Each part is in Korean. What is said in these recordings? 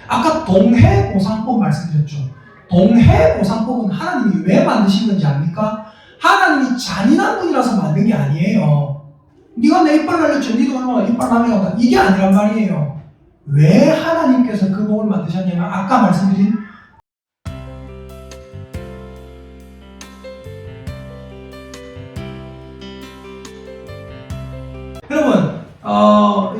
아까 동해보상법 말씀드렸죠. 동해보상법은 하나님이 왜 만드신 건지 압니까? 하나님이 잔인한 분이라서 만든 게 아니에요. 네가 내 이빨 날렸지, 니도 얼마나 이빨 남겨간다, 이게 아니란 말이에요. 왜 하나님께서 그 법을 만드셨냐면 아까 말씀드린 여러분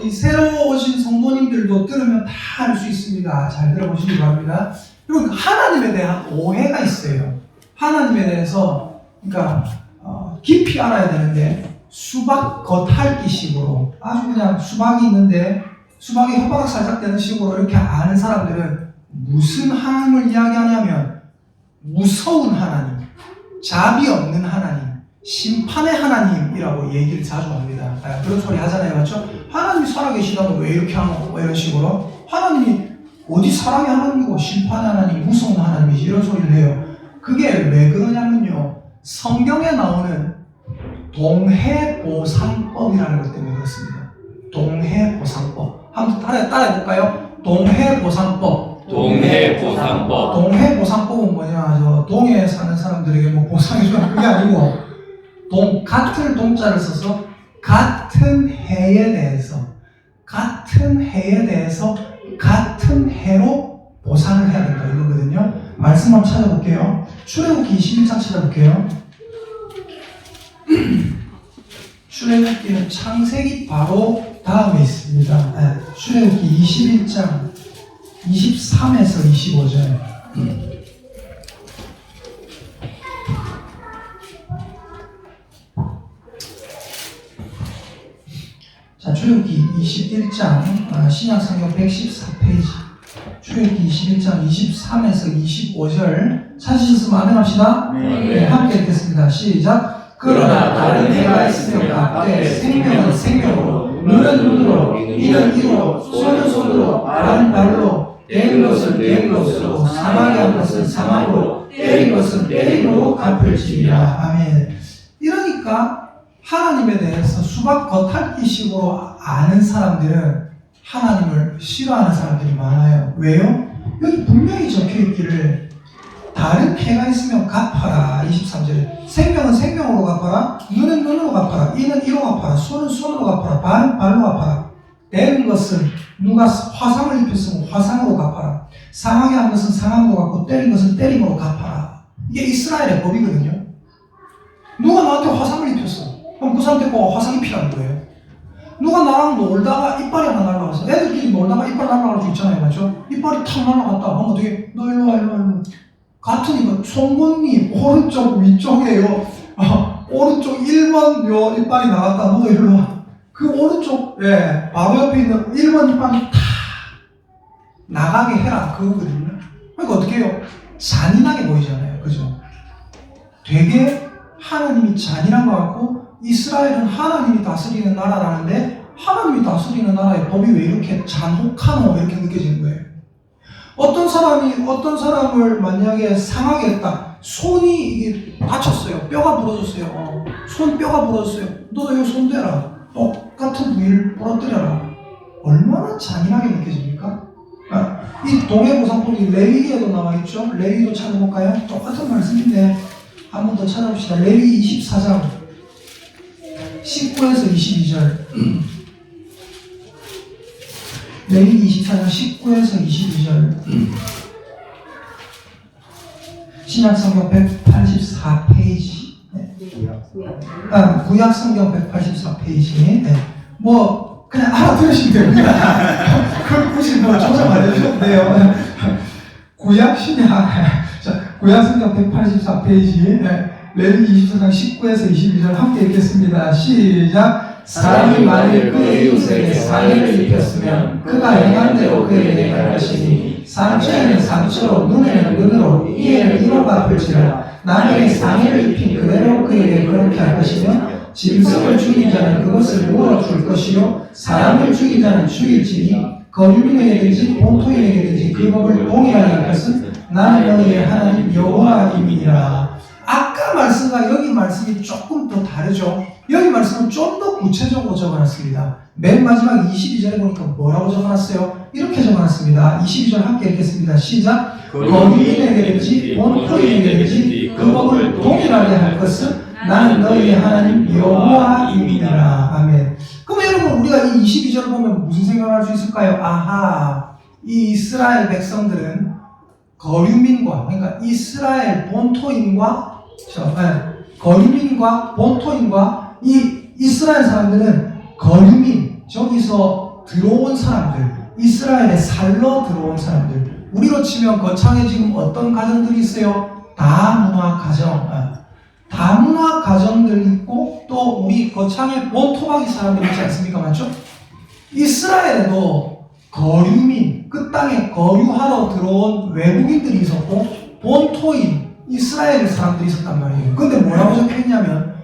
이 새로 오신 성도님들도 들으면 다 알 수 있습니다. 잘 들어보시기 바랍니다. 여러분 하나님에 대한 오해가 있어요. 하나님에 대해서 그러니까 깊이 알아야 되는데 수박 겉핥기식으로 아주 그냥 수박이 있는데 수박에 혓바닥 살짝 되는 식으로 이렇게 아는 사람들은 무슨 하나님을 이야기하냐면 무서운 하나님, 자비 없는 하나님, 심판의 하나님이라고 얘기를 자주 합니다. 그런 소리 하잖아요. 맞죠? 하나님이 살아계시다면 왜 이렇게 하노? 뭐 이런 식으로. 하나님이 어디 사랑의 하나님이고 심판의 하나님, 무서운 하나님이지 이런 소리를 해요. 그게 왜 그러냐면요. 성경에 나오는 동해보상법이라는 것 때문에 그렇습니다. 동해보상법. 한번 따라해볼까요? 동해보상법. 동해보상법. 동해보상법은 뭐냐? 저 동해에 사는 사람들에게 뭐 보상해주는 그게 아니고 같은 동자를 써서 같은 해에 대해서 같은 해로 보상을 해야 된다 이거거든요. 말씀 한번 찾아볼게요. 출애굽기 21장 찾아볼게요. 출애굽기는 창세기 바로 다음에 있습니다. 출애굽기 21장 23에서 25절. 자, 출애굽기 21장 신약성경 114페이지 출애굽기 21장 23에서 25절 찾으셨으면 아멘 합시다. 네, 함께 읽겠습니다. 시작. 그러나 다른 해가 있으며 각때 생명은 생명으로 눈은 눈으로 이는 이로 손은 손으로 발은 발로 된 것은 된 것으로 사망에 한 것은 사망으로 때린 것은 때림으로 갚을지니라. 아멘. 이러니까 하나님에 대해서 수박 겉핥기식으로 아는 사람들은 하나님을 싫어하는 사람들이 많아요. 왜요? 여기 분명히 적혀있기를 다른 해가 있으면 갚아라. 23절에 생명은 생명으로 갚아라, 눈은 눈으로 갚아라, 이는 이로 갚아라, 손은 손으로 갚아라, 발은 발로 갚아라. 된 것은 누가 화상을 입혔으면 화상으로 갚아라, 상하게 한 것은 상함으로 갚고 때린 것은 때림으로 갚아라. 이게 이스라엘의 법이거든요. 누가 나한테 화상을 입혔어. 그럼 그 사람한테 꼭 화상 입히라는 거예요. 누가 나랑 놀다가 이빨이 하나 날라가서 애들끼리 놀다가 이빨 날라갈 수 있잖아요. 맞죠? 이빨이 탁 날라갔다. 그럼 어떻게 너 일로 와 일로 와. 같은 이거 송곳니 오른쪽 위쪽에요. 오른쪽 1번 요 이빨이 나갔다. 너 일로 와. 그 오른쪽 바로 옆에 있는 1번 이빨이 탁 나가게 해라. 그거거든요. 그러니까 어떻게 해요? 잔인하게 보이잖아요. 그죠? 되게 하나님이 잔인한 것 같고 이스라엘은 하나님이 다스리는 나라라는데 하나님이 다스리는 나라의 법이 왜 이렇게 잔혹하노 이렇게 느껴지는 거예요. 어떤 사람을 만약에 상하게 했다. 손이 이게 다쳤어요. 뼈가 부러졌어요. 손뼈가 부러졌어요. 너도 이거 손 대라. 똑같은 부위를 부러뜨려라. 얼마나 잔인하게 느껴집니까? 이 동해보상법이 레위기에도 나와있죠. 레위기도 찾아볼까요? 똑같은 말씀인데 한 번 더 찾아봅시다. 레위기 24장 19에서 22절. 레위기 24장 19에서 22절. 신약성경 184페이지. 구약성경 184페이지. 뭐 그냥 알아들으시면 됩니다. 그걸 굳이 뭐 조정 안 해주셔도 돼요. 구약성경 184페이지. 레위기 24장 19에서 22절 함께 읽겠습니다. 시작. 사람이 만일 그의 이웃에게 상해를 입혔으면 그가 행한 대로 그에게 행할 것이니 상처에는 상처로 눈에는 눈으로 이에는 이로 갚을지라. 남에게 상해를 입힌 그대로 그에게 그렇게 할 것이며 짐승을 죽인 자는 그것을 물어줄 것이요 사람을 죽인 자는 죽일지니 거주민에게든지 본토인에게든지 그 법을 동일하게 할 것은 나는 너희의 하나님 여호와임이니라. 아까 말씀과 여기 말씀이 조금 더 다르죠. 여기 말씀은 좀 더 구체적으로 적어놨습니다. 맨 마지막 22절에 보니까 뭐라고 적어놨어요? 이렇게 적어놨습니다. 22절 함께 읽겠습니다. 시작. 거류인에게든지 본토인에게든지 그 법을 동일하게 할 것은 나는 너희의 하나님 여호와임이니라. 아멘. 그럼 여러분 우리가 이 22절을 보면 무슨 생각을 할 수 있을까요? 아하, 이 이스라엘 백성들은 거류민과, 그러니까 이스라엘 본토인과 거류민과 본토인과 이 이스라엘 사람들은 거류민, 저기서 들어온 사람들, 이스라엘에 살러 들어온 사람들. 우리로 치면 거창에 지금 어떤 가정들이 있어요? 다문화 가정, 다문화 가정들 있고 또 우리 거창에 본토박이 사람들 있지 않습니까? 맞죠? 이스라엘에도 거류민, 그 땅에 거류하러 들어온 외국인들이 있었고 본토인 이스라엘 사람들이 있었단 말이에요. 근데 뭐라고 적혀있냐면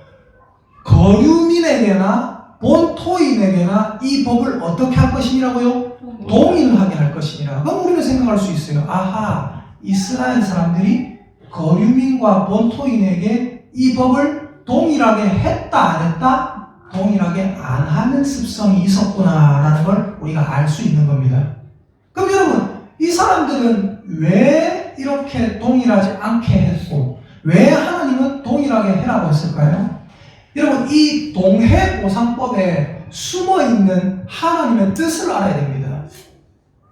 거류민에게나 본토인에게나 이 법을 어떻게 할 것이라고요? 동일하게 할 것이니라. 그럼 우리는 생각할 수 있어요. 아하, 이스라엘 사람들이 거류민과 본토인에게 이 법을 동일하게 했다 안 했다? 동일하게 안 하는 습성이 있었구나라는 걸 우리가 알 수 있는 겁니다. 그럼 여러분, 이 사람들은 왜 이렇게 동일하지 않게 했고 왜 하나님은 동일하게 해라고 했을까요? 여러분, 이 동해보상법에 숨어있는 하나님의 뜻을 알아야 됩니다.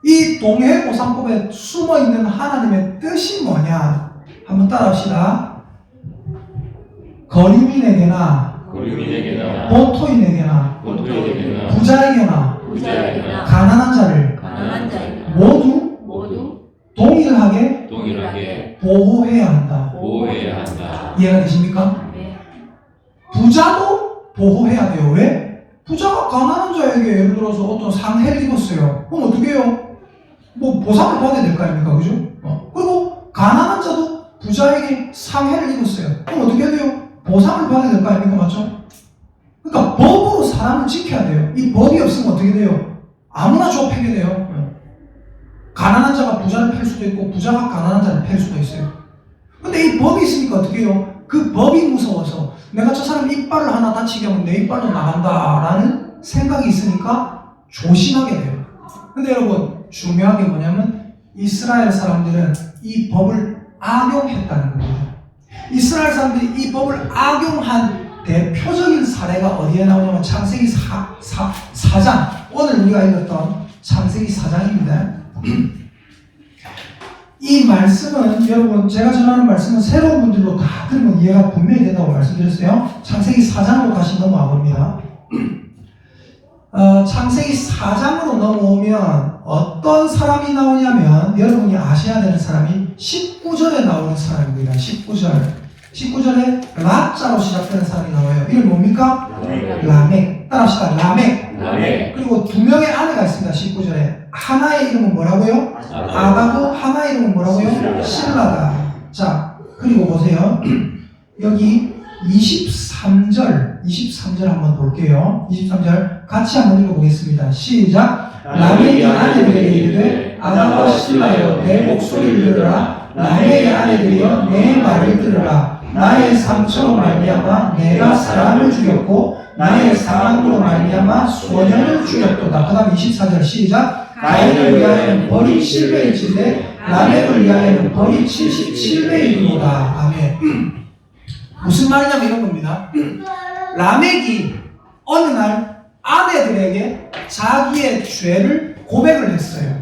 이 동해보상법에 숨어있는 하나님의 뜻이 뭐냐? 한번 따라합시다. 거류민에게나 본토인에게나 부자에게나 가난한 자를 모두 동일하게 보호해야 한다. 이해가 되십니까? 부자도 보호해야 돼요. 왜? 부자가 가난한 자에게 예를 들어서 어떤 상해를 입었어요. 그럼 어떻게 해요? 뭐 보상을 받아야 될 거 아닙니까? 그죠? 그리고 가난한 자도 부자에게 상해를 입었어요. 그럼 어떻게 해야 돼요? 보상을 받아야 될 거 아닙니까? 맞죠? 그러니까 법으로 사람을 지켜야 돼요. 이 법이 없으면 어떻게 돼요? 아무나 좁히게 돼요. 가난한 자가 부자를 팰 수도 있고 부자가 가난한 자를 팰 수도 있어요. 근데 이 법이 있으니까 어떻게 해요? 그 법이 무서워서 내가 저 사람 이빨을 하나 다치게 하면 내 이빨로 나간다라는 생각이 있으니까 조심하게 돼요. 근데 여러분, 중요한 게 뭐냐면 이스라엘 사람들은 이 법을 악용했다는 겁니다. 이스라엘 사람들이 이 법을 악용한 대표적인 사례가 어디에 나오냐면 창세기 4장, 오늘 우리가 읽었던 창세기 4장입니다. 이 말씀은 여러분, 제가 전하는 말씀은 새로운 분들도 다 들으면 이해가 분명히 된다고 말씀드렸어요. 창세기 4장으로 다시 넘어와 봅니다. 창세기 4장으로 넘어오면 어떤 사람이 나오냐면 여러분이 아셔야 되는 사람이 19절에 나오는 사람입니다. 19절에 라자로 시작되는 사람이 나와요. 이름 뭡니까? 라멕. 따라합시다. 라멕. 그리고 두 명의 아내가 있습니다. 19절에. 하나의 이름은 뭐라고요? 아다고, 하나의 이름은 뭐라고요? 실라다. 자, 그리고 보세요. 여기 23절 한번 볼게요. 23절 같이 한번 읽어보겠습니다. 시작. 라멕이 아내들에게 이르되 아다와 실라여 내 목소리를 들으라. 라멕의 아내들이여 내 말을 들으라. 나의 상처로 말미암아 내가 사람을 죽였고 나의 사랑으로 말미암아 소년을 죽였도다. 그 다음 24절 시작. 가인을 위하여는 벌이 7배일진데 라멕을 위하여는 벌이 77배이니라. 아멘. 무슨 말이냐면 이런 겁니다. 라멕이 어느 날 아내들에게 자기의 죄를 고백을 했어요.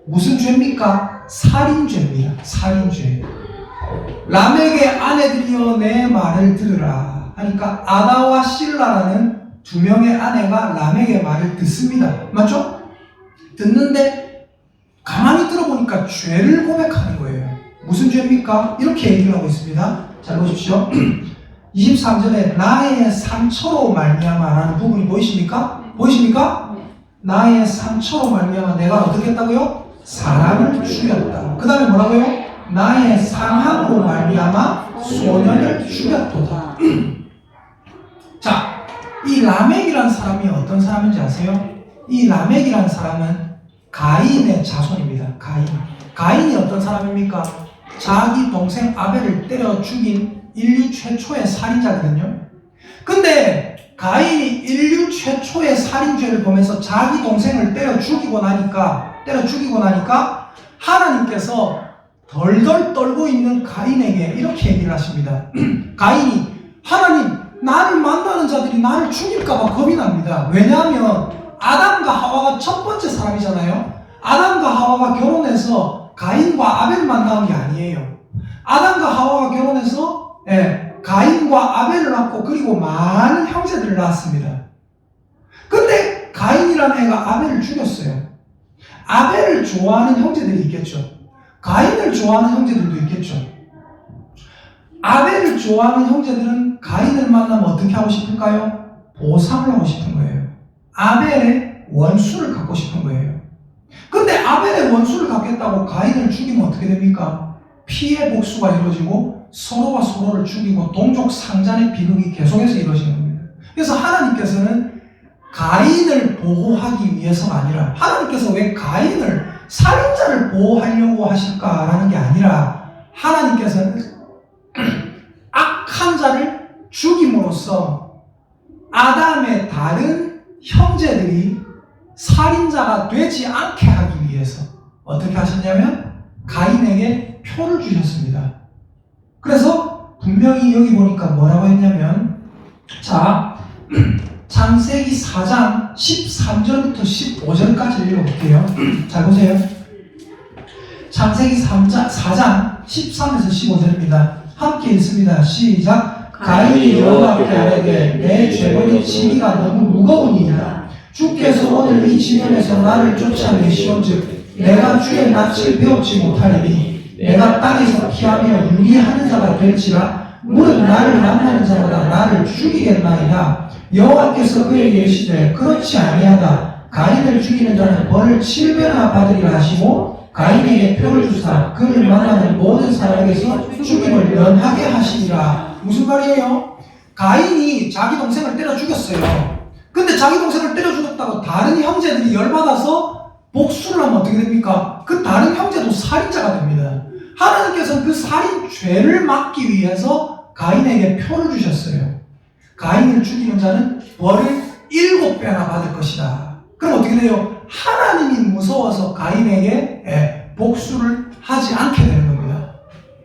무슨 죄입니까? 살인죄입니다. 살인죄. 라멕의 아내들이여 내 말을 들으라 하니까 아다와 실라라는 두 명의 아내가 라멕의 말을 듣습니다. 맞죠? 듣는데 가만히 들어보니까 죄를 고백하는 거예요. 무슨 죄입니까? 이렇게 얘기를 하고 있습니다. 잘 보십시오. 23절에 나의 상처로 말미암아라는 부분이 보이십니까? 나의 상처로 말미암아 내가 어떻게 했다고요? 사람을 죽였다. 그 다음에 뭐라고요? 나의 상함으로 말미암아 소년을 죽였도다. 자, 이 라멕이라는 사람이 어떤 사람인지 아세요? 이 라멕이라는 사람은 가인의 자손입니다. 가인이 어떤 사람입니까? 자기 동생 아벨을 때려 죽인 인류 최초의 살인자거든요. 근데 가인이 인류 최초의 살인죄를 보면서 자기 동생을 때려 죽이고 나니까 하나님께서 덜덜 떨고 있는 가인에게 이렇게 얘기를 하십니다. 가인이 하나님, 나를 만나는 자들이 나를 죽일까봐 겁이 납니다. 왜냐하면 아담과 하와가 첫 번째 사람이잖아요. 아담과 하와가 결혼해서 가인과 아벨을 만나는 게 아니에요. 아담과 하와가 결혼해서 가인과 아벨을 낳고 그리고 많은 형제들을 낳았습니다. 근데 가인이라는 애가 아벨을 죽였어요. 아벨을 좋아하는 형제들이 있겠죠. 가인을 좋아하는 형제들도 있겠죠. 아벨을 좋아하는 형제들은 가인을 만나면 어떻게 하고 싶을까요? 보상을 하고 싶은 거예요. 아벨의 원수를 갖고 싶은 거예요. 근데 아벨의 원수를 갖겠다고 가인을 죽이면 어떻게 됩니까? 피해 복수가 이루어지고 서로가 서로를 죽이고 동족 상잔의 비극이 계속해서 이루어지는 겁니다. 그래서 하나님께서는 가인을 보호하기 위해서가 아니라, 하나님께서 왜 가인을 살인자를 보호하려고 하실까라는 게 아니라, 하나님께서는 악한 자를 죽임으로써 아담의 다른 형제들이 살인자가 되지 않게 하기 위해서 어떻게 하셨냐면 가인에게 표를 주셨습니다. 그래서 분명히 여기 보니까 뭐라고 했냐면, 자, 창세기 4장 13절부터 15절까지 읽어볼게요. 잘 보세요. 창세기 4장 13에서 15절입니다. 함께 읽습니다. 시작. 가인이 여호와께 아뢰되 내 죄버린 지기가 너무 무거우니이다. 주께서 오늘 이 지면에서 나를 쫓아내시온즉 내가 주의 낯을 배우지 못하리니 내가 땅에서 피하며 유리하는 자가 될지라 무릇 나를 만나는 자마다 나를 죽이겠나이다. 여호와께서 그에게 이르시되 그렇지 아니하다. 가인을 죽이는 자는 벌을 7배나 받으리라 하시고 가인에게 표를 주사 그를 만나는 모든 사람에게서 죽임을 면하게 하시니라. 무슨 말이에요? 가인이 자기 동생을 때려 죽였어요. 근데 자기 동생을 때려 죽였다고 다른 형제들이 열받아서 복수를 하면 어떻게 됩니까? 그 다른 형제도 살인자가 됩니다. 하나님께서는 그 살인 죄를 막기 위해서 가인에게 표를 주셨어요. 가인을 죽이는 자는 벌을 7배나 받을 것이다. 그럼 어떻게 돼요? 하나님이 무서워서 가인에게 복수를 하지 않게 되는 겁니다.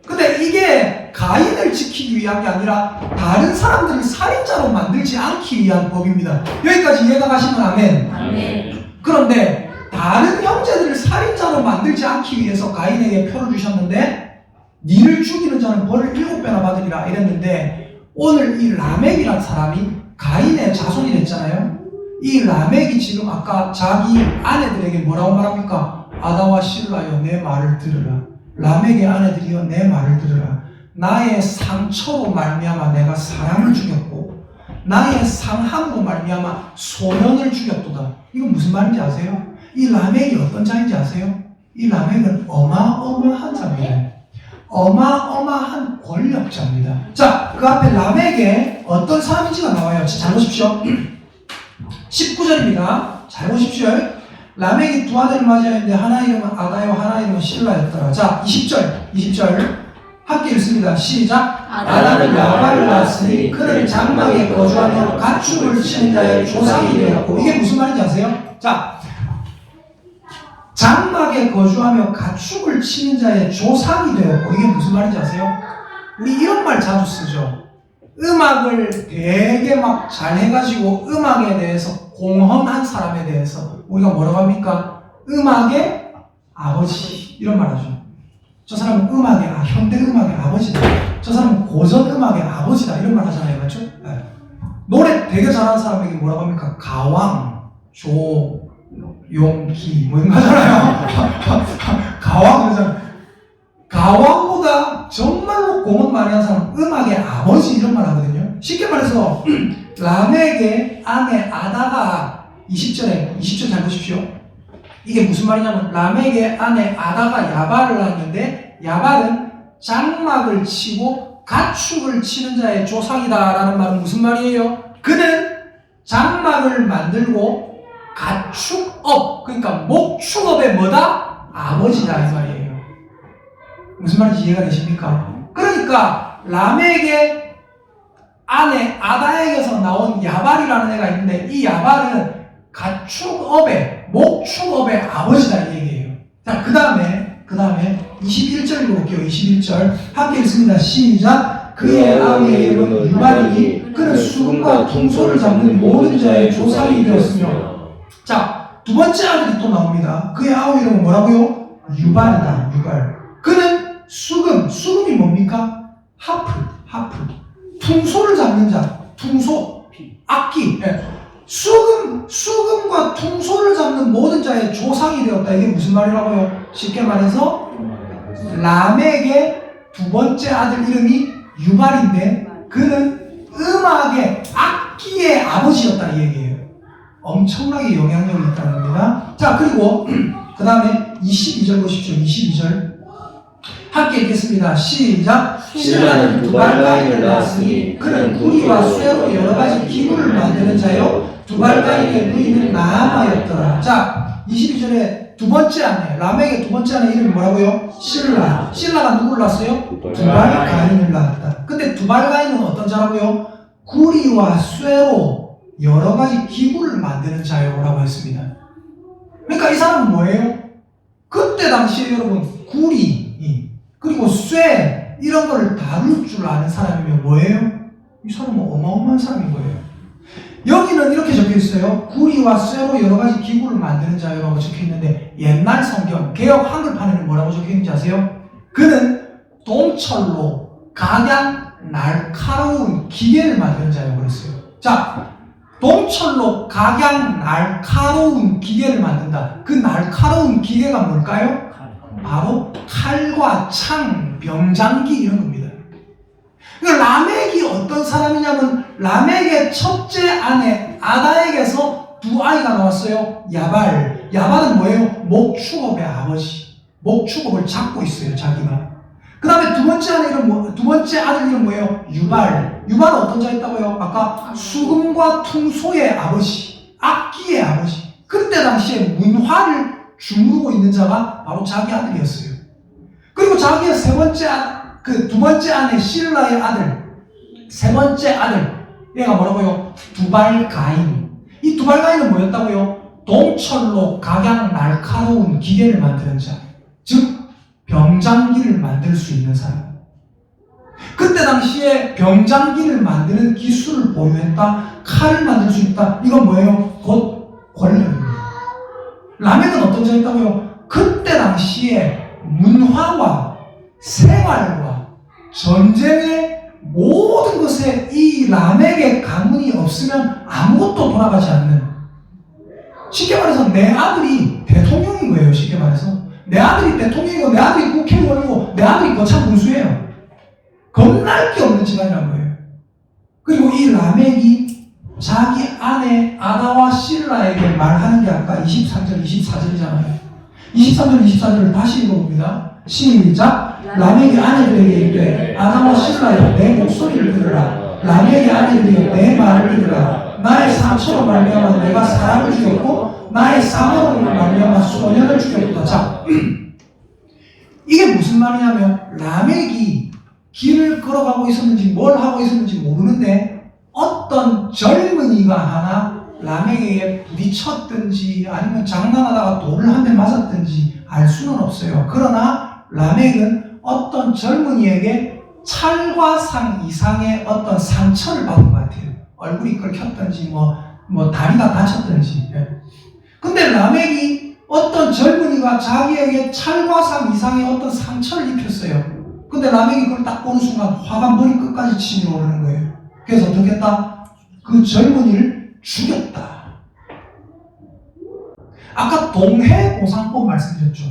근데 이게 가인을 지키기 위한 게 아니라 다른 사람들을 살인자로 만들지 않기 위한 법입니다. 여기까지 이해가 가시면 아멘. 아멘. 그런데 다른 형제들을 살인자로 만들지 않기 위해서 가인에게 표를 주셨는데, 니를 죽이는 자는 벌을 7배나 받으리라 이랬는데, 오늘 이 라멕이라는 사람이 가인의 자손이 됐잖아요. 이 라멕이 지금 아까 자기 아내들에게 뭐라고 말합니까? 아다와 실라여 내 말을 들으라. 라멕의 아내들이여 내 말을 들으라. 나의 상처로 말미암아 내가 사람을 죽였고 나의 상함으로 말미암아 소년을 죽였도다. 이건 무슨 말인지 아세요? 이 라멕이 어떤 자인지 아세요? 이 라멕은 어마어마한 자입니다. 어마어마한 권력자입니다. 자, 그 앞에 라멕에 어떤 사람인지가 나와요. 잘 보십시오. 19절입니다. 잘 보십시오. 라멕이 두 아들을 맞이하였는데 하나 이름은 아다요 하나 이름은 실라였더라. 자, 20절 함께 읽습니다. 시작. 아다는 야발을 낳았으니 그는 장막에 거주하며 가축을 치는 자의 조상이 되었고. 이게 무슨 말인지 아세요? 자, 장막에 거주하며 가축을 치는 자의 조상이 되었고. 이게 무슨 말인지 아세요? 우리 이런 말 자주 쓰죠. 음악을 되게 막 잘해가지고 음악에 대해서 공헌한 사람에 대해서 우리가 뭐라고 합니까? 음악의 아버지 이런 말 하죠. 저 사람은 현대 음악의 아버지다. 저 사람은 고전 음악의 아버지다. 이런 말 하잖아요. 맞죠? 네. 노래 되게 잘하는 사람에게 뭐라고 합니까? 가왕, 용기 뭐 이런 거 하잖아요. 가왕 그러잖아요. 가왕보다 정말로 공헌 많이 하는 사람은 음악의 아버지 이런 말 하거든요. 쉽게 말해서 라멕의 아내 아다가 20절 잘 보십시오. 이게 무슨 말이냐면 라멕의 아내 아다가 야발을 낳았는데 야발은 장막을 치고 가축을 치는 자의 조상이다라는 말은 무슨 말이에요? 그는 장막을 만들고 가축업, 그러니까 목축업의 뭐다? 아버지다 이 말이에요. 무슨 말인지 이해가 되십니까? 그러니까 라멕의 안에 아다에게서 나온 야발이라는 애가 있는데 이 야발은 가축업의 목축업의 아버지다 이 얘기예요. 자, 그 다음에 21절 볼게요. 21절 함께 읽습니다. 시작. 그의 아우의 이름은 유발이니 그는 수금과 퉁소를 잡는 모든 자의 조상이 되었으며. 자, 두 번째 아들이 또 나옵니다. 그의 아우 이름은 뭐라고요? 유발이다. 유발. 그는 수금이 뭡니까? 하프. 퉁소를 잡는 자. 퉁소. 악기. 예. 수금과 퉁소를 잡는 모든 자의 조상이 되었다. 이게 무슨 말이라고요? 쉽게 말해서 람에게 두 번째 아들 이름이 유발인데 그는 음악의 악기의 아버지였다 이 얘기예요. 엄청나게 영향력이 있다는 겁니다. 자, 그리고 그 다음에 22절 보십시오. 22절 함께 읽겠습니다. 시작. 신라는 두발가인을 낳았으니 그는 구리와 쇠로 여러 가지 기구를 만드는 자요 두발가인의 부인은 나아마였더라. 자, 22절에 두 번째 아내 람에게 두 번째 아내 이름이 뭐라고요? 신라가 누구를 낳았어요? 두발가인을 낳았다. 근데 두발가인은 어떤 자라고요? 구리와 쇠로 여러 가지 기구를 만드는 자요 라고 했습니다. 그러니까 이 사람은 뭐예요? 그때 당시에 여러분 구리 그리고 쇠 이런 거를 다룰 줄 아는 사람이면 뭐예요? 이 사람은 어마어마한 사람인 거예요. 여기는 이렇게 적혀 있어요. 구리와 쇠로 여러 가지 기구를 만드는 자요라고 적혀 있는데 옛날 성경 개역 한글판에는 뭐라고 적혀 있는지 아세요? 그는 동철로 각양 날카로운 기계를 만드는 자라고 그랬어요. 자, 동철로 각양 날카로운 기계를 만든다. 그 날카로운 기계가 뭘까요? 바로 칼과 창, 병장기 이런 겁니다. 그러니까 라멕이 어떤 사람이냐면 라멕의 첫째 아내 아다에게서 두 아이가 나왔어요. 야발은 뭐예요? 목축업의 아버지. 목축업을 잡고 있어요, 자기가. 그 다음에 두 번째 아들 이름 뭐예요? 유발은 어떤 자였다고요? 아까 수금과 퉁소의 아버지, 악기의 아버지. 그때 당시에 문화를 주무르고 있는 자가 바로 자기 아들이었어요. 그리고 자기의 두 번째 아내 신라의 아들, 세 번째 아들, 얘가 뭐라고요? 두발가인. 이 두발가인은 뭐였다고요? 동철로 각양 날카로운 기계를 만드는 자, 즉 병장기를 만들 수 있는 사람. 그때 당시에 병장기를 만드는 기술을 보유했다. 칼을 만들 수 있다. 이건 뭐예요? 곧 권력입니다. 라멕은 어떤 자였다고요? 그때 당시에 문화와 생활과 전쟁의 모든 것에 이 라멕의 가문이 없으면 아무것도 돌아가지 않는, 쉽게 말해서 내 아들이 대통령인 거예요. 쉽게 말해서 내 아들이 대통령이고 내 아들이 국회의원이고 내 아들이 거참 군수예요. 겁날 게 없는 집안이란 거예요. 그리고 이 라멕이 자기 아내 아다와 실라에게 말하는 게 아까 23절 24절이잖아요. 23절 24절을 다시 읽어봅니다. 시작. 라멕이 아내들에게 이르되 아다와 실라여 내 목소리를 들으라. 라멕의 아내들이여 내 말을 들으라. 나의 상처로 말미암아 내가 사람을 죽였고 나의 사망으로 말미암아 소년을 죽였다. 자, 이게 무슨 말이냐면 라멕이 길을 걸어가고 있었는지 뭘 하고 있었는지 모르는데 어떤 젊은이가 하나 라멕에게 부딪혔든지 아니면 장난하다가 돌을 한 대 맞았든지 알 수는 없어요. 그러나 라멕은 어떤 젊은이에게 찰과상 이상의 어떤 상처를 받은 것 같아요. 얼굴이 긁혔든지 뭐 다리가 다쳤든지. 근데 라멕이 어떤 젊은이가 자기에게 찰과상 이상의 어떤 상처를 입혔어요. 근데 라멕이 그걸 딱 보는 순간 화가 머리 끝까지 치밀어 오르는 거예요. 그래서 어떻게 했다? 그 젊은이를 죽였다. 아까 동해보상법 말씀드렸죠.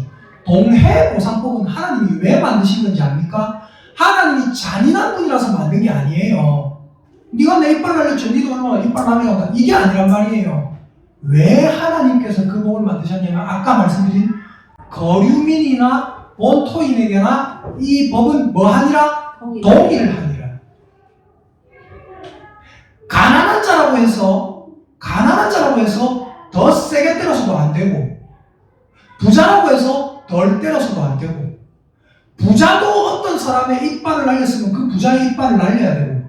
동해보상법은 하나님이 왜 만드신 건지 압니까? 하나님이 잔인한 분이라서 만든 게 아니에요. 네가 내 이빨 날렸죠. 네도 얼마나 이빨 날려간다. 이게 아니란 말이에요. 왜 하나님께서 그 법을 만드셨냐면 아까 말씀드린 거류민이나 본토인에게나 이 법은 뭐 하니라? 동의를 하니라. 가난한 자라고 해서 더 세게 때려서도 안 되고 부자라고 해서 덜 때려서도 안 되고 부자도 어떤 사람의 이빨을 날렸으면 그 부자의 이빨을 날려야 되고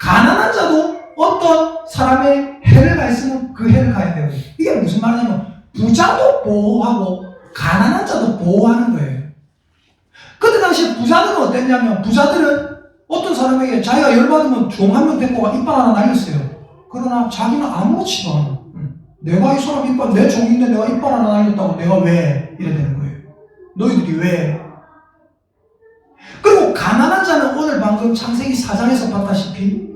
가난한 자도 어떤 사람의 해를 가했으면 그 해를 가야 돼요. 이게 무슨 말이냐면 부자도 보호하고 가난한 자도 보호하는 거예요. 그때 당시에 부자들은 어땠냐면 부자들은 어떤 사람에게 자기가 열받으면 종 한 명 데리고 이빨 하나 날렸어요. 그러나 자기는 아무렇지도 않아. 내가 이 사람 이빨, 내 종인데 내가 이빨 하나 날렸다고 내가 왜? 이래 되는 거예요. 너희들이 왜? 그리고 가난한 자는 오늘 방금 창세기 4장에서 봤다시피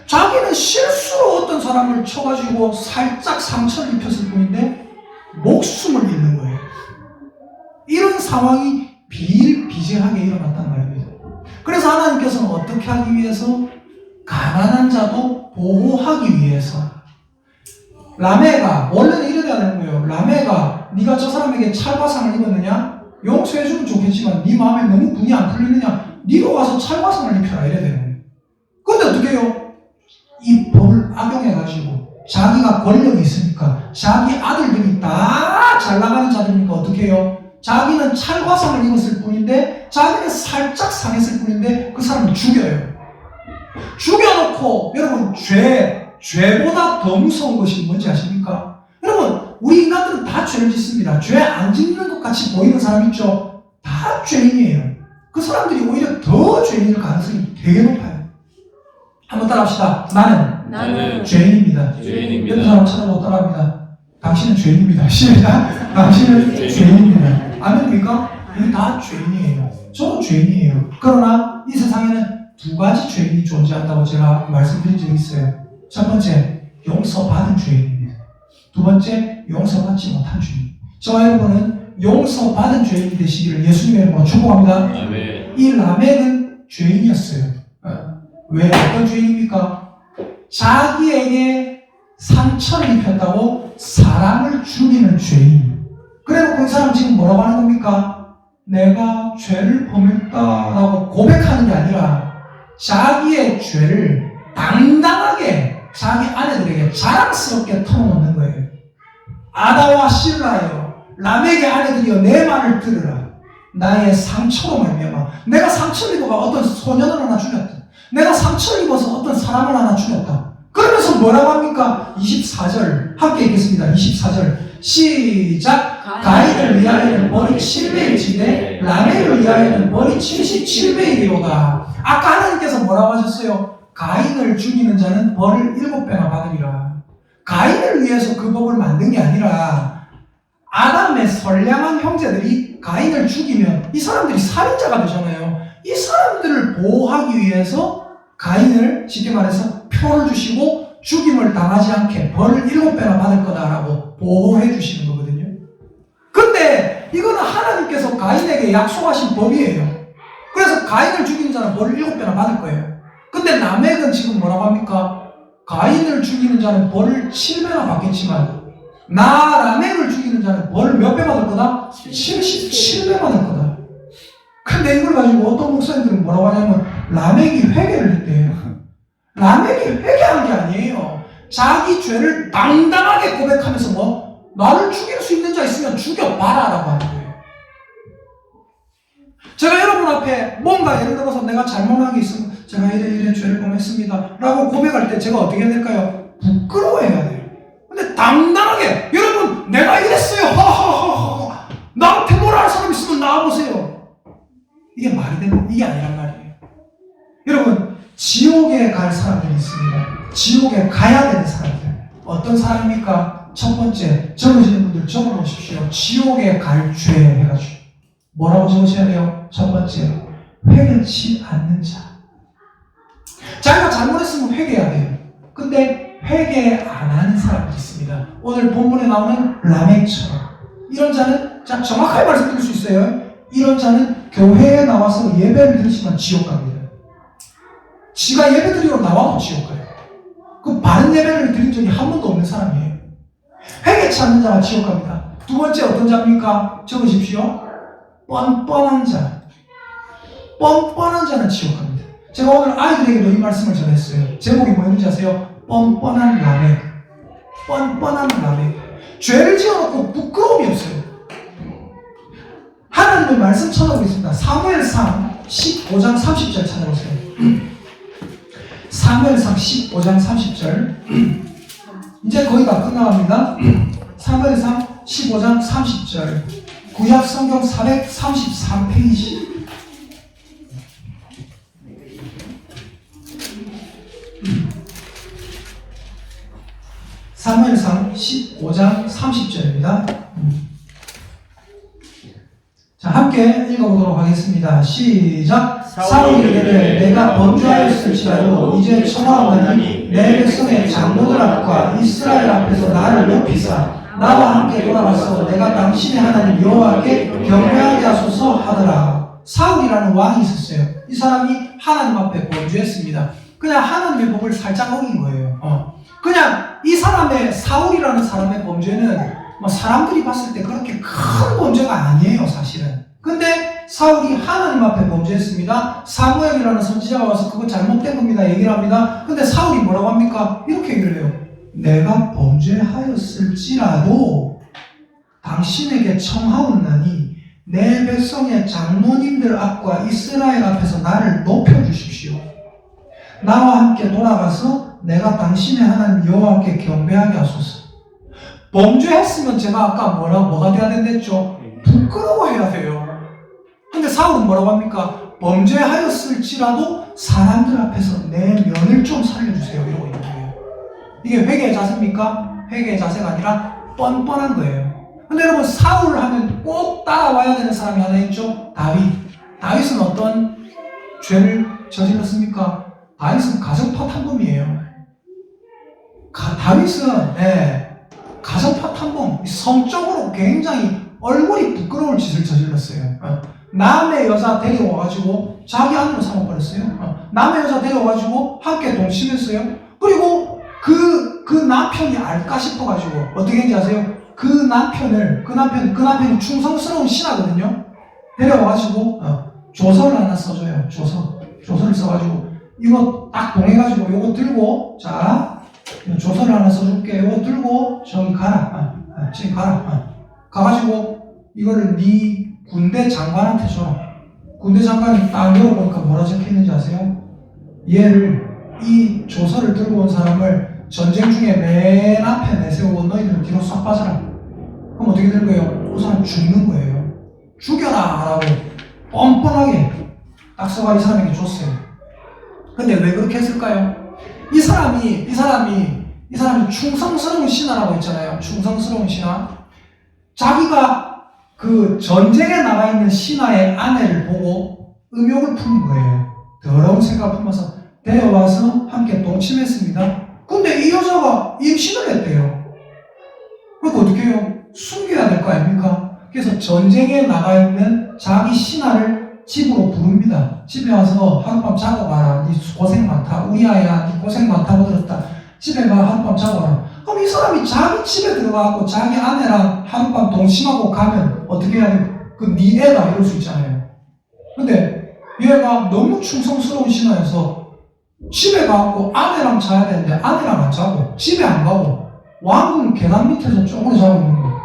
자기는 실수로 어떤 사람을 쳐가지고 살짝 상처를 입혔을 뿐인데 목숨을 잃는 거예요. 이런 상황이 비일비재하게 일어났단 말입니다. 그래서 하나님께서는 어떻게 하기 위해서? 가난한 자도 보호하기 위해서 라메가 원래는 이래 돼야 되는 거예요. 라메가 네가 저 사람에게 찰과상을 입었느냐? 용서해주면 좋겠지만 네 마음에 너무 분이 안 풀리느냐? 네가 와서 찰과상을 입혀라 이래 되는 거예요. 근데 어떻게 해요? 이 법을 악용해가지고 자기가 권력이 있으니까 자기 아들들이 다 잘 나가는 자들이니까 어떻게 해요? 자기는 찰과상을 입었을 뿐인데 자기는 살짝 상했을 뿐인데 그 사람을 죽여요. 죽여놓고 여러분 죄보다 더 무서운 것이 뭔지 아십니까? 여러분 우리 인간들은 다 죄를 짓습니다. 죄 안 짓는 것 같이 보이는 사람 있죠? 다 죄인이에요. 그 사람들이 오히려 더 죄인일 가능성이 되게 높아요. 한번 따라합시다. 나는 죄인입니다. 죄인입니다. 옆에 사람 쳐다보고 따라합니다. 당신은 죄인입니다. 시작. 당신은 죄인입니다. 아멘입니까? 우리 다 죄인이에요. 저도 죄인이에요. 그러나 이 세상에는 두 가지 죄인이 존재한다고 제가 말씀드린 적이 있어요. 첫 번째, 용서받은 죄인입니다. 두 번째, 용서받지 못한 죄인. 저와 여러분은 용서받은 죄인이 되시기를 예수님의 이름으로 축복합니다. 아멘. 이 라멕은 죄인이었어요. 왜? 어떤 죄인입니까? 자기에게 상처를 입혔다고 사람을 죽이는 죄인. 그래놓고 이 사람 지금 뭐라고 하는 겁니까? 내가 죄를 범했다라고 고백하는 게 아니라 자기의 죄를 당당하게 자기 아내들에게 자랑스럽게 털어놓는 거예요. 아다와 실라여, 라멕의 아내들이여 내 말을 들으라. 나의 상처로 말미암아 내가 상처를 입어가 어떤 소년을 하나 죽였다. 내가 상처를 입어서 어떤 사람을 하나 죽였다. 그러면서 뭐라고 합니까? 24절 함께 읽겠습니다. 24절 시작. 가인을 위하여는 벌이 700일치되 라멕을 위하여는 벌이 77배이리로다. 아까 하나님께서 뭐라고 하셨어요? 가인을 죽이는 자는 벌을 7배나 받으리라. 가인을 위해서 그 법을 만든 게 아니라 아담의 선량한 형제들이 가인을 죽이면 이 사람들이 살인자가 되잖아요. 이 사람들을 보호하기 위해서 가인을 쉽게 말해서 표를 주시고 죽임을 당하지 않게 벌을 7배나 받을 거다라고 보호해 주시는 거거든요. 근데 이거는 하나님께서 가인에게 약속하신 법이에요. 그래서 가인을 죽이는 자는 벌을 7배나 받을 거예요. 근데 라멕은 지금 뭐라고 합니까? 가인을 죽이는 자는 벌을 7배나 받겠지만 나 라멕을 죽이는 자는 벌을 몇 배 받을 거다? 77배 받을 거다. 근데 이걸 가지고 어떤 목사님들은 뭐라고 하냐면 라멕이 회개를 했대요. 라멕이 회개한 게 아니에요. 자기 죄를 당당하게 고백하면서 뭐 나를 죽일 수 있는 자 있으면 죽여봐라 라고 하는 거예요. 제가 여러분 앞에 뭔가 예를 들어서 내가 잘못한 게 있으면 제가 이래 죄를 범했습니다 라고 고백할 때 제가 어떻게 해야 될까요? 부끄러워해야 돼요. 근데 당당하게 여러분 내가 이랬어요 하하하하 나한테 뭐라 할 사람 있으면 나와보세요. 이게 말이 되는 이게 아니란 말이에요. 여러분 지옥에 갈 사람들이 있습니다. 지옥에 가야 되는 사람들 어떤 사람입니까? 첫 번째 적으시는 분들 적어놓으십시오. 지옥에 갈 죄 해가지고 뭐라고 적으셔야 돼요? 첫 번째 회개치 않는 자. 자기가 잘못했으면 회개해야 돼요. 근데 회개 안 하는 사람들이 있습니다. 오늘 본문에 나오는 라멕처럼 이런 자는 자 정확하게 말씀드릴 수 있어요. 이런 자는 교회에 나와서 예배를 드리지만 지옥 갑니다. 지가 예배 드리러 나와도 지옥 가요. 그 바른 예배를 드린 적이 한 번도 없는 사람이에요. 회개치 않는 자가 지옥 갑니다. 두 번째 어떤 자입니까? 적으십시오. 뻔뻔한 자. 뻔뻔한 자는 지옥 갑니다. 제가 오늘 아이들에게도 이 말씀을 전했어요. 제목이 뭐였는지 아세요? 뻔뻔한 라멕. 뻔뻔한 라멕. 죄를 지어놓고 부끄러움이 없어요. 하나님의 말씀 찾아보겠습니다. 사무엘상 15장 30절 찾아보세요. 사무엘상 15장 30절. 이제 거의 다 끝나갑니다. 사무엘상 15장 30절. 구약 성경 433페이지. 사무엘상 15장 30절입니다. 자, 함께 읽어보도록 하겠습니다. 시작. 사울이 이르되 내가 범죄하였을지라도 이제 청하오나니 내 백성의 장로들 앞과 이스라엘 앞에서 나를 높이사 나와 함께 돌아가서 내가 당신의 하나님 여호와께 경배하게 하소서 하더라. 사울이라는 왕이 있었어요. 이 사람이 하나님 앞에 범죄했습니다. 그냥 하나님의 법을 살짝 어긴 거예요. 그냥 이 사람의 사울이라는 사람의 범죄는 뭐 사람들이 봤을 때 그렇게 큰 범죄가 아니에요, 사실은. 근데 사울이 하나님 앞에 범죄했습니다. 사무엘이라는 선지자가 와서 그거 잘못된 겁니다 얘기를 합니다. 근데 사울이 뭐라고 합니까? 이렇게 얘기를 해요. 내가 범죄하였을지라도 당신에게 청하옵나니 내 백성의 장로님들 앞과 이스라엘 앞에서 나를 높여주십시오. 나와 함께 돌아가서 내가 당신의 하나님 여호와께 경배하게 하소서. 범죄했으면 제가 아까 뭐가 돼야 된댔죠? 부끄러워해야 돼요. 근데 사울은 뭐라고 합니까? 범죄하였을지라도 사람들 앞에서 내 면을 좀 살려주세요. 이러고 있는 거예요. 이게 회개의 자세입니까? 회개의 자세가 아니라 뻔뻔한 거예요. 근데 여러분, 사울 하면 꼭 따라와야 되는 사람이 하나 있죠? 다윗. 다윗은 어떤 죄를 저질렀습니까? 다윗은 가정파 탐범이에요. 다윗은 가정파 탐범, 성적으로 굉장히 얼굴이 부끄러울 짓을 저질렀어요. 남의 여자 데려와가지고 자기 아내로 삼아버렸어요. 남의 여자 데려와가지고 함께 동침했어요. 그리고 그 남편이 알까 싶어가지고 어떻게 했는지 아세요? 그 남편이 충성스러운 신하거든요. 데려와가지고 조서를 하나 써줘요. 조서를 써가지고 이거 딱 동해가지고 요거 들고, 자, 조서를 하나 써줄게. 요거 들고 저기 가라. 지금 가라. 가가지고 이거를 네 군대 장관한테 줘. 군대 장관이 딱 열어보니까 뭐라 적혀있는지 아세요? 이 조서를 들고 온 사람을 전쟁 중에 맨 앞에 내세우고 너희들은 뒤로 쏙 빠져라. 그럼 어떻게 되는 거예요? 그 사람 죽는 거예요. 죽여라 라고 뻔뻔하게 딱 써가 이 사람에게 줬어요. 근데 왜 그렇게 했을까요? 이 사람이 충성스러운 신하라고 했잖아요. 충성스러운 신하. 자기가 그 전쟁에 나가 있는 신하의 아내를 보고 음욕을 푸는 거예요. 더러운 생각을 품어서 데려와서 함께 동침했습니다. 근데 이 여자가 임신을 했대요. 그러니까 어떻게 해요? 숨겨야 될 거 아닙니까? 그래서 전쟁에 나가 있는 자기 신하를 집으로 부릅니다. 집에 와서 하룻밤 자고 가라. 니 고생 많다. 우리 아이야, 니 고생 많다고 들었다. 집에 가 하룻밤 자고 가라. 그럼 이 사람이 자기 집에 들어가고 자기 아내랑 하룻밤 동침하고 가면 어떻게 해야 돼? 네 애다 이럴 수 있잖아요. 근데 얘가 너무 충성스러운 신하여서 집에 가고 아내랑 자야 되는데 아내랑 안 자고 집에 안 가고 왕궁 계단 밑에서 쪼그려 자고 있는 거예요.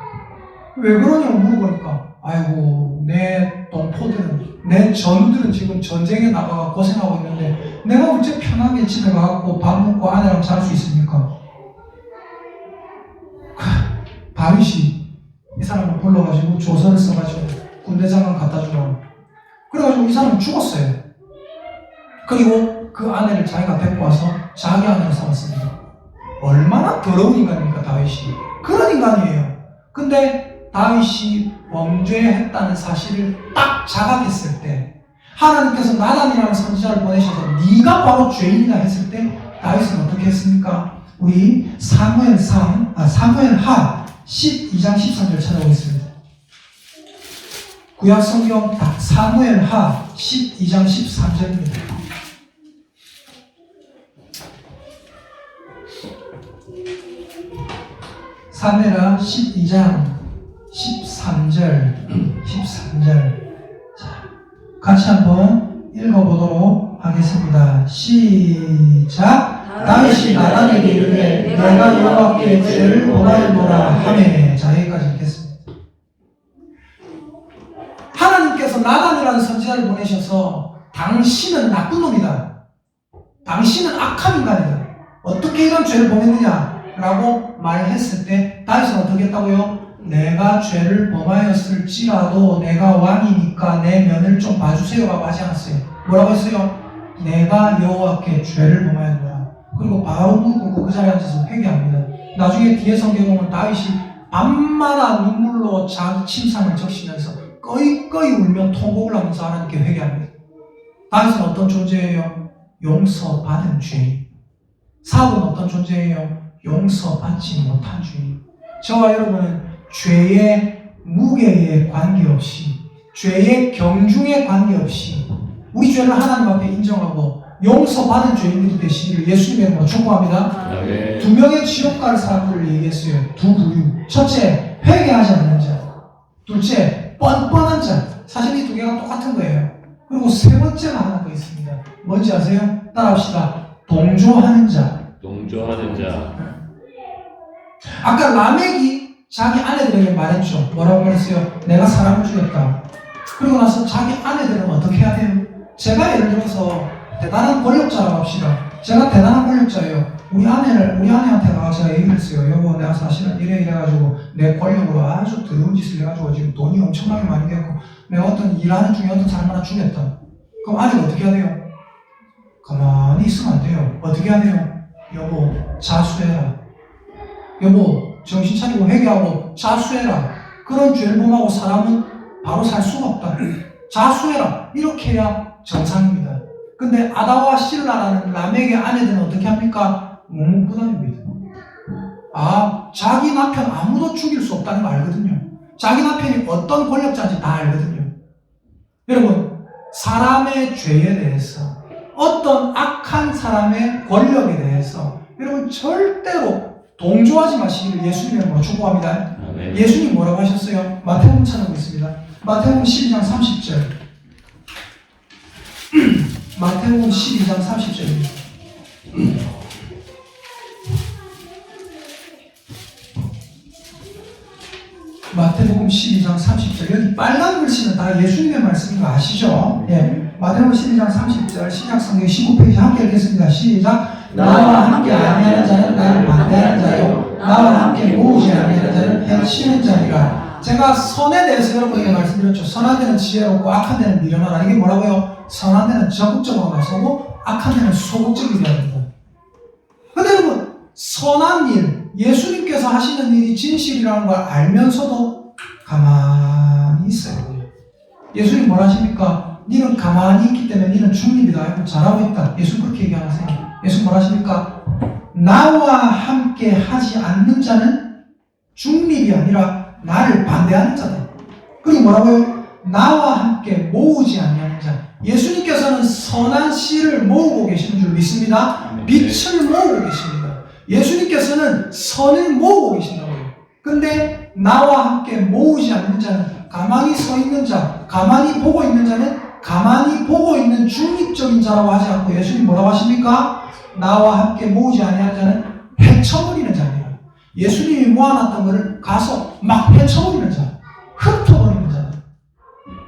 왜 그러냐고 물어보니까 아이고 내 동포들은, 내 전우들은 지금 전쟁에 나가 고생하고 있는데 내가 언제 편하게 집에 가고 밥 먹고 아내랑 잘 수 있습니까? 다윗이 이 사람을 불러가지고 조서를 써가지고 군대 장관 갖다 주라고. 그래가지고 이 사람은 죽었어요. 그리고 그 아내를 자기가 데리고 와서 자기 아내로 삼았습니다. 얼마나 더러운 인간입니까, 다윗이? 그런 인간이에요. 근데 다윗이 범죄했다는 사실을 딱 자각했을 때, 하나님께서 나단이라는 선지자를 보내셔서 네가 바로 죄인이다 했을 때 다윗은 어떻게 했습니까? 우리 사무엘하 12장 13절 찾아보겠습니다. 구약 성경 사무엘하 12장 13절입니다. 사무엘하 12장 13절. 자, 같이 한번 읽어보도록 하겠습니다. 시작. 다윗이 나단에게 이르되 내가 여호와께 죄를 범하였노라 하매. 자, 여기까지 읽겠습니다. 하나님께서 나단이라는 선지자를 보내셔서 당신은 나쁜 놈이다. 당신은 악한 인간이다. 어떻게 이런 죄를 범했느냐? 라고 말했을 때 다윗은 어떻게 했다고요? 내가 죄를 범하였을지라도 내가 왕이니까 내 면을 좀 봐주세요 라고 하지 않았어요. 뭐라고 했어요? 내가 여호와께 죄를 범하였노라. 그리고 바로 무릎 꿇고 그 자리에 앉아서 회개합니다. 나중에 뒤에 성경에 보면 다윗이 밤마다 눈물로 자기 침상을 적시면서 꺼이꺼이 울며 통곡을 하면서 하나님께 회개합니다. 다윗은 어떤 존재예요? 용서받은 죄인. 사울은 어떤 존재예요? 용서받지 못한 죄인. 저와 여러분은 죄의 무게에 관계없이, 죄의 경중에 관계없이 우리 죄를 하나님 앞에 인정하고 용서받은 죄인들이 되시기를 예수님의 이름으로 축복합니다. 네. 두 명의 지옥 갈 사람들을 얘기했어요. 두 부류. 첫째, 회개하지 않는 자. 둘째, 뻔뻔한 자. 사실 이 두 개가 똑같은 거예요. 그리고 세 번째가 하나 더 있습니다. 뭔지 아세요? 따라합시다. 동조하는 자. 동조하는 자. 아까 라멕이 자기 아내들에게 말했죠. 뭐라고 말했어요? 내가 사람을 죽였다. 그리고 나서 자기 아내들은 어떻게 해야 돼요? 제가 예를 들어서 대단한 권력자라고 합시다. 제가 대단한 권력자예요. 우리 아내한테 가서 제가 얘기를 했어요. 여보, 내가 사실은 이래가지고 내 권력으로 아주 더러운 짓을 해가지고 지금 돈이 엄청나게 많이 되었고 내가 어떤 일하는 중에 어떤 사람 하나 죽였다. 그럼 아내가 어떻게 해야 돼요? 가만히 있으면 안 돼요. 어떻게 해야 돼요? 여보, 자수해라. 여보, 정신 차리고 회개하고 자수해라. 그런 죄를 범하고 사람은 바로 살 수가 없다. 자수해라. 이렇게 해야 정상입니다. 근데 아다와 실라라는 라멕의 아내들은 어떻게 합니까? 묵묵부답입니다. 자기 남편 아무도 죽일 수 없다는 거 알거든요. 자기 남편이 어떤 권력자인지 다 알거든요. 여러분, 사람의 죄에 대해서, 어떤 악한 사람의 권력에 대해서 여러분 절대로 동조하지 마시기를 예수님의 이름으로 축복합니다. 아멘. 예수님 뭐라고 하셨어요? 마태복음 찾아보겠습니다. 마태복음 12장 30절. 마태복음 12장 30절입니다. 마태복음 12장 30절. 여기 빨간 글씨는 다 예수님의 말씀인 거 아시죠? 예. 마태복음 12장 30절 신약성경 19페이지 함께 읽겠습니다. 시작. 나와 함께 아니하는 자는 나를 반대하는 자요 나와 함께 모으지 아니하는 자는 해치는 자니라. 제가 선에 대해서 여러분에게 말씀드렸죠. 선한 데는 지혜롭고 악한 데는 미련하라. 이게 뭐라고요? 선한 데는 적극적으로 나서고 악한 데는 소극적이게 해야 됩니다. 근데 여러분, 선한 일, 예수님께서 하시는 일이 진실이라는 걸 알면서도 가만히 있어요. 예수님 뭐라 하십니까? 니는 가만히 있기 때문에 니는 중립이다. 잘하고 있다. 예수님 그렇게 얘기하세요. 예수님 뭐라 하십니까? 나와 함께 하지 않는 자는 중립이 아니라 나를 반대하는 자다. 그리고 뭐라고요? 나와 함께 모으지 아니하는 자. 예수님께서는 선한 씨를 모으고 계시는 줄 믿습니다. 빛을 모으고 계십니다. 예수님께서는 선을 모으고 계신다고요. 근데 나와 함께 모으지 않는 자는, 가만히 서 있는 자, 가만히 보고 있는 자는 가만히 보고 있는 중립적인 자라고 하지 않고 예수님 뭐라고 하십니까? 나와 함께 모으지 아니하는 자는 헤쳐버리는 자입니다. 예수님이 모아놨던 것을 가서 막 헤쳐버리는 자, 흩어버리는 자.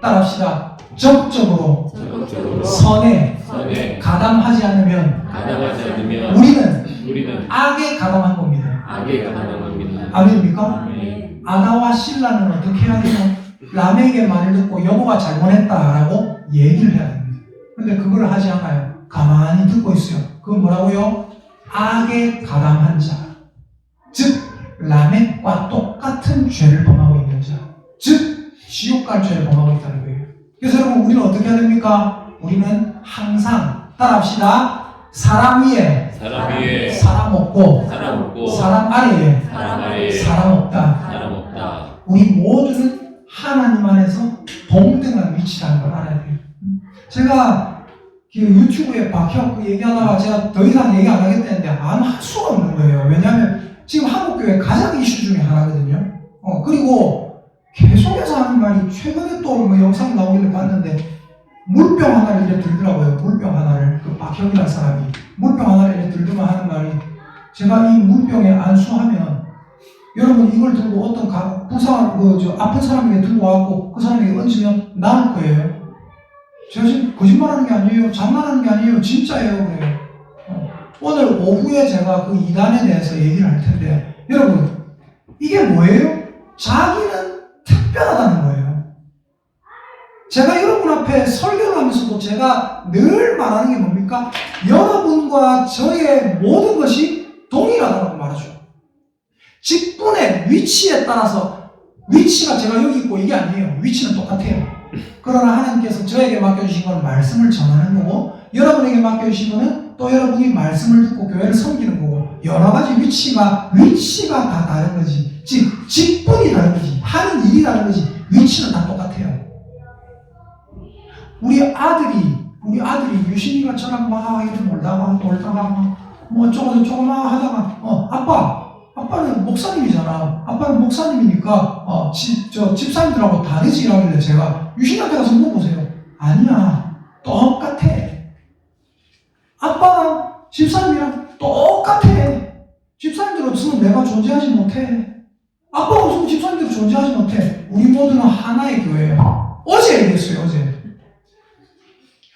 따라합시다. 적극적으로 선에 가담하지 않으면 우리는 악에 가담한 겁니다. 아멘입니까? 아나와 신라는 어떻게 해야 돼요? 라멕의 말을 듣고 여보가 잘못했다라고 얘기를 해야 됩니다. 근데 그걸 하지 않아요. 가만히 듣고 있어요. 그건 뭐라고요? 악에 가담한 자. 즉 라멕과 똑같은 죄를 범하고 있는 자. 즉 지옥 갈 죄를 범하고 있다는 거예요. 그래서 여러분, 우리는 어떻게 해야 됩니까? 우리는 항상 따라합시다. 사람 위에 사람 없고 사람 아래에 사람 없다. 우리 모두는 하나님 안에서 동등한 위치라는 걸 알아야 돼요. 제가 유튜브에 박혀 얘기하다가 제가 더 이상 얘기 안 하겠다는데 안 할 수가 없는 거예요. 왜냐하면 지금 한국교회 가장 이슈 중에 하나거든요. 그리고 계속해서 하는 말이, 최근에 또 뭐 영상 나오길래 봤는데 물병 하나를 이렇게 들더라고요. 물병 하나를, 그 박형이라는 사람이 물병 하나를 이렇게 들더만 하는 말이, 제가 이 물병에 안수하면 여러분 이걸 들고 어떤 아픈 사람에게 들고 와갖고 그 사람에게 얹으면 나을 거예요. 제가 지금 거짓말하는 게 아니에요. 장난하는 게 아니에요. 진짜예요. 그래요. 오늘 오후에 제가 그 이단에 대해서 얘기를 할 텐데, 여러분, 이게 뭐예요? 자기는 특별하다는 거예요. 제가 여러분 앞에 설교를 하면서도 제가 늘 말하는 게 뭡니까? 여러분과 저의 모든 것이 동일하다고 말하죠. 직분의 위치에 따라서, 위치가 제가 여기 있고 이게 아니에요. 위치는 똑같아요. 그러나 하나님께서 저에게 맡겨주신 건 말씀을 전하는 거고, 여러분에게 맡겨주신 거는 또 여러분이 말씀을 듣고 교회를 섬기는 거고, 여러 가지 위치가 다 다른 거지. 즉, 직분이 다른 거지. 하는 일이 다른 거지. 위치는 다 똑같아요. 우리 아들이 유신이가 저랑 막 이렇게 놀다가 뭐 어쩌고 막 하다가, 아빠는 목사님이잖아. 아빠는 목사님이니까 집사님들하고 다르지 이러길래 제가 유신이한테 가서 물어보세요. 아니야, 똑같아. 아빠랑 집사님이랑 똑같아. 집사님들 없으면 내가 존재하지 못해. 아빠가 없으면 집사님들 존재하지 못해. 우리 모두는 하나의 교회예요. 어제 얘기했어요. 어제.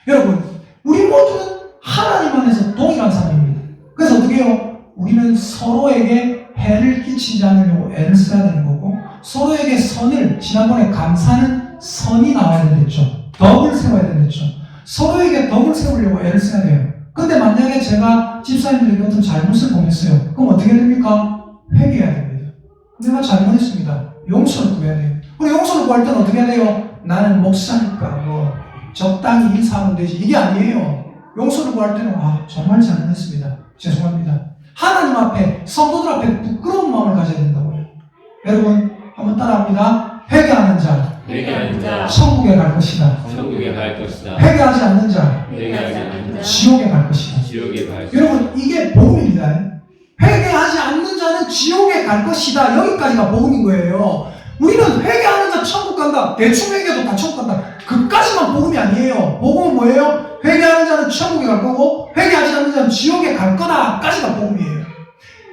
여러분, 우리 모두는 하나님 안에서 동일한 사람입니다. 그래서 어떻게 해요? 우리는 서로에게 해를 끼치지 않으려고 애를 써야 되는 거고, 서로에게 선을, 지난번에 감사는 선이 나와야 된댔죠. 덕을 세워야 된댔죠. 서로에게 덕을 세우려고 애를 써야 돼요. 근데 만약에 제가 집사님들에게 어떤 잘못을 범했어요. 그럼 어떻게 됩니까? 회개해야 됩니다. 내가 잘못했습니다. 용서를 구해야 돼요. 그리고 용서를 구할 때는 어떻게 해야 돼요? 나는 목사니까 적당히 인사하면 되지. 이게 아니에요. 용서를 구할 때는 정말 잘못했습니다. 죄송합니다. 하나님 앞에, 성도들 앞에 부끄러운 마음을 가져야 된다고요. 여러분, 한번 따라합니다. 회개하는 자, 천국에 갈 것이다. 회개하지 않는 자, 지옥에 갈 것이다. 여러분, 이게 복음입니다. 회개하지 않는 자는 지옥에 갈 것이다. 여기까지가 복음인 거예요. 우리는 회개하는 자 천국 간다. 대충 회개도 다 천국 간다. 그까지만 복음이 아니에요. 복음은 뭐예요? 회개하는 자는 천국에 갈 거고, 회개하지 않는 자는 지옥에 갈 거다. 까지가 복음이에요.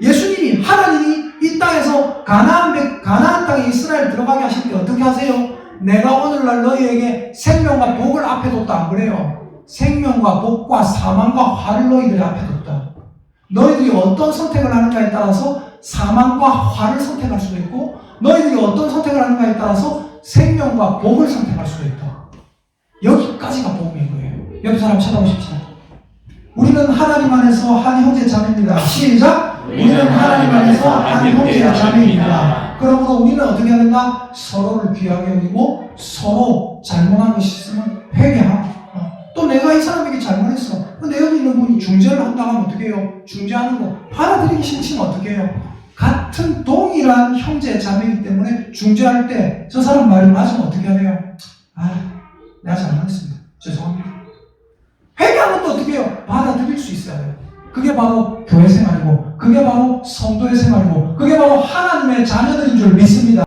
예수님이, 하나님이 이 땅에서 가나안 땅에 이스라엘 들어가게 하실 때 어떻게 하세요? 내가 오늘날 너희에게 생명과 복을 앞에 뒀다. 안 그래요? 생명과 복과 사망과 화를 너희들의 앞에 뒀다. 너희들이 어떤 선택을 하는가에 따라서 사망과 화를 선택할 수도 있고, 너희들이 어떤 선택을 하는가에 따라서 생명과 복을 선택할 수도 있다. 여기까지가 복음인 거예요. 옆 사람 쳐다보십시오. 우리는 하나님 안에서 한 형제 자매입니다. 시작! 우리는 하나님 안에서 한 형제 자매입니다. 그러므로 우리는 어떻게 해야 된다? 서로를 귀하게 여기고, 서로 잘못한 것이 있으면 회개하고, 또 내가 이 사람에게 잘못했어. 근데 여기 있는 분이 중재를 한다고 하면 어떻게 해요? 중재하는 거 받아들이기 싫지면 어떻게 해요? 같은 동일한 형제 자매이기 때문에 중재할 때 저 사람 말이 맞으면 어떻게 해야 돼요? 내가 잘못했습니다. 죄송합니다. 회개하면 또 어떻게 해요? 받아들일 수 있어야 돼요. 그게 바로 교회 생활이고, 그게 바로 성도의 생활이고, 그게 바로 하나님의 자녀들인 줄 믿습니다.